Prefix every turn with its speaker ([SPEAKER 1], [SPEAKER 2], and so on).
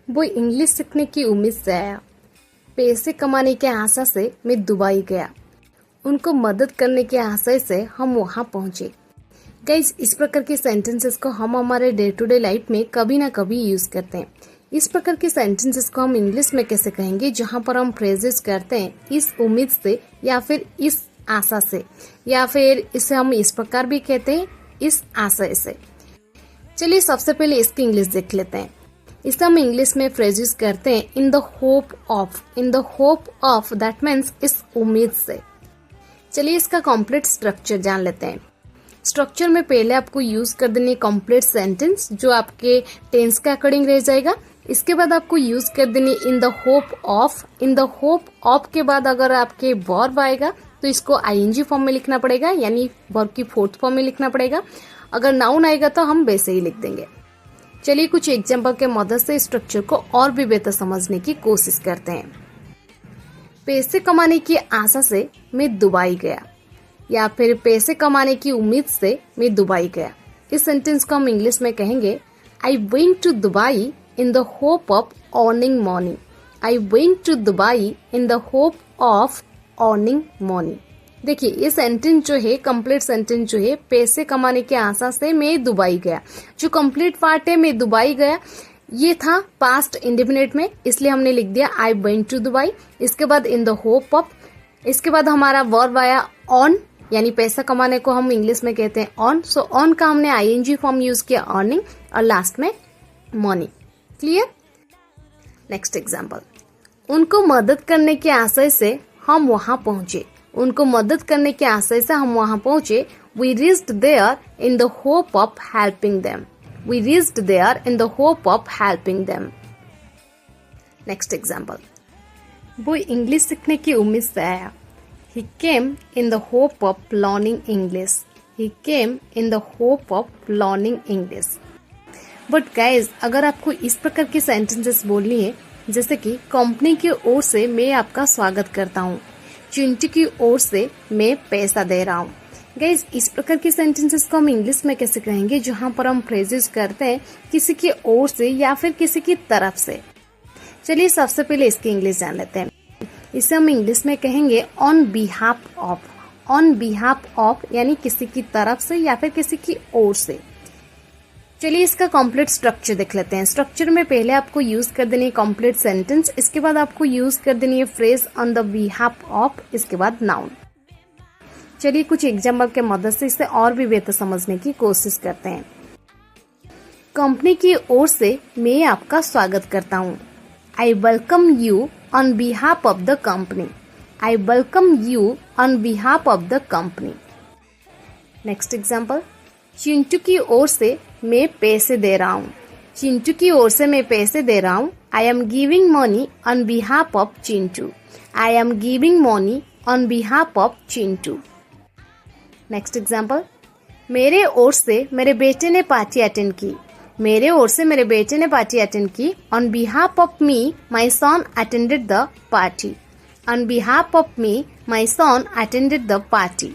[SPEAKER 1] वो इंग्लिश सीखने की उम्मीद से आया, पैसे कमाने के आशा से मैं दुबई गया, उनको मदद करने के आशय से हम वहां पहुंचे। गाइस, इस प्रकार के सेंटेंसेस को हम हमारे डे टू डे लाइफ में कभी ना कभी यूज करते हैं। इस प्रकार के सेंटेंसेस को हम इंग्लिश में कैसे कहेंगे, जहां पर हम फ्रेजेस करते हैं इस उम्मीद से या फिर इस आशा से, या फिर इसे हम इस प्रकार भी कहते हैं इस आशय से। चलिए सबसे पहले इसकी इंग्लिश देख लेते हैं। इसे हम इंग्लिश में फ्रेजेस करते हैं इन the hope of, that means इस उम्मीद से। चलिए इसका कंप्लीट स्ट्रक्चर जान लेते हैं। स्ट्रक्चर में पहले आपको यूज कर देनी कंप्लीट सेंटेंस जो आपके टेंस के अकॉर्डिंग रह जाएगा। इसके बाद आपको यूज कर देनी इन द होप ऑफ के बाद अगर आपके वर्ब आएगा तो इसको आईएनजी फॉर्म में लिखना पड़ेगा, यानी वर्ब की फोर्थ फॉर्म में लिखना पड़ेगा। अगर नाउन आएगा तो हम वैसे ही लिख देंगे। चलिए कुछ एग्जाम्पल के मदद से स्ट्रक्चर को और भी बेहतर समझने की कोशिश करते हैं। पैसे कमाने की आशा से मैं दुबई गया, या फिर पैसे कमाने की उम्मीद से मैं दुबई गया। इस सेंटेंस को हम इंग्लिश में कहेंगे I went to Dubai in the hope of earning money. I went to Dubai in the hope of earning money. देखिए ये सेंटेंस जो है, कंप्लीट सेंटेंस जो है, पैसे कमाने की आशा से मैं दुबई गया। जो कंप्लीट पार्ट है मैं दुबई गया, ये था पास्ट इंडेफिनिट में, इसलिए हमने लिख दिया आई वेंट टू दुबई। इसके बाद इन द होप ऑफ, इसके बाद हमारा वर्ब आया ऑन, यानी पैसा कमाने को हम इंग्लिश में कहते हैं ऑन। सो ऑन का हमने आईएनजी फॉर्म यूज किया अर्निंग, और लास्ट में मनी। क्लियर? नेक्स्ट एग्जांपल, उनको मदद करने के आशय से हम वहां पहुंचे। उनको मदद करने के आशय से हम वहां पहुंचे। We reached there in the hope of helping them. We reached there in the hope of helping them. Next example, वो इंग्लिश सीखने की उम्मीद से आया। He came in the hope of learning English. He came in the hope of learning English. But guys, अगर आपको इस प्रकार की सेंटेंसेस बोलनी है, जैसे कि कंपनी की ओर से मैं आपका स्वागत करता हूँ, चिंटू की ओर से मैं पैसा दे रहा हूँ। गाइज, इस प्रकार की सेंटेंसेस को हम इंग्लिश में कैसे कहेंगे, जहाँ पर हम फ्रेजेस करते हैं किसी की ओर से या फिर किसी की तरफ से। चलिए सबसे पहले इसकी इंग्लिश जान लेते हैं। इसे हम इंग्लिश में कहेंगे on behalf of. On behalf of यानी किसी की तरफ से या फिर किसी की ओर से। चलिए इसका कंप्लीट स्ट्रक्चर देख लेते हैं। स्ट्रक्चर में पहले आपको यूज कर देनी है कंप्लीट सेंटेंस, इसके बाद आपको यूज कर देनी है phrase on the behalf of, इसके बाद नाउन। चलिए कुछ एग्जाम्पल के मदद से इसे और भी बेहतर समझने की कोशिश करते हैं। कंपनी की ओर से मैं आपका स्वागत करता हूँ। I welcome you on behalf of the company. I welcome you on behalf of the company. Next example, Chintu की ओर से मैं पैसे दे रहा हूँ। चिंटू की ओर से मैं पैसे दे रहा हूँ। I am giving money on behalf of Chintu. I am giving money on behalf of Chintu. Next example, मेरे ओर से मेरे बेटे ने पार्टी अटेंड की। मेरे ओर से मेरे बेटे ने पार्टी अटेंड की। On behalf of me my son attended the party. On behalf of me my son attended the party.